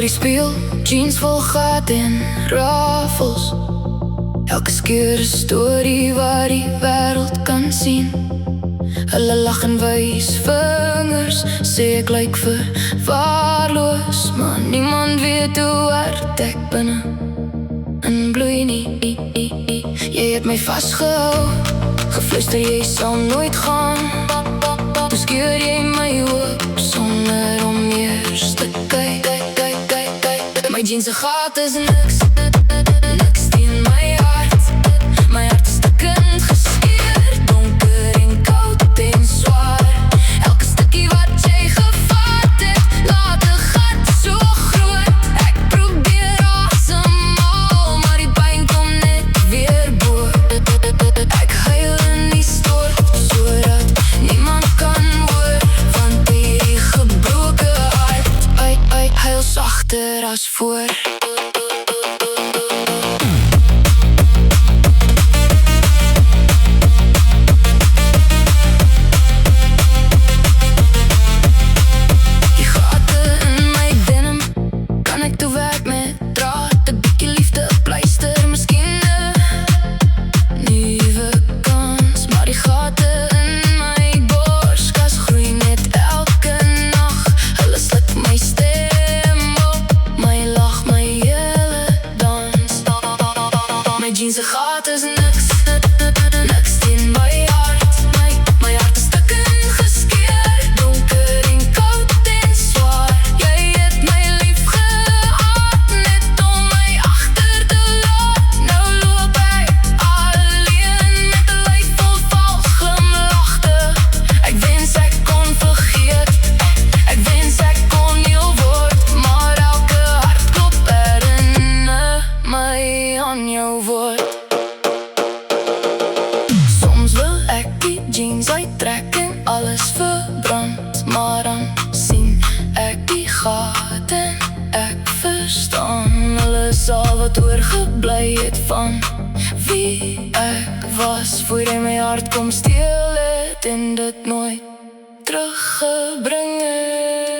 voor die spieël, jeans vol gat en raffels. Elke keer 'n storie waar die wêreld kan sien. Hulle lag en wys vingers, sê ek lyk verwaarloos, maar niemand weet hoe hard ek binne in bloei nie. Jy het my vasgehou, gefluister jy sal nooit gaan. Toe skeur jy my oop sonder om eers te kyk. My jeans se gat is niks teen my hart. My hart is stukkend geskeur, donker en koud en swaar. Elke stukkie wat jy gevat het, laat 'n gat so groot. Ek probeer asemhaal, maar die pyn kom net weer bo. Ek huil in die stort, sodat niemand kan hoor van hierdie gebroke hart. Huil sagter as voor. Jeans se gat is niks teen my hart. My hart is stukkend geskeur, donker en koud en swaar. Jy het my lief gehad, net om my agter te laat. Nou loop ek alleen met 'n lyf vol vals glimlagte. Ek wens ek kon vergeet, ek wens ek kon heel word, maar elke hartklop herinner my aan jou woord. Soms wil ek die jeans uittrek en alles verbrand, maar dan sien ek die gat en ek verstaan alles al wat oorgebly het van wie ek was, voor jy my hart kom steel het en dit nooit teruggebring het.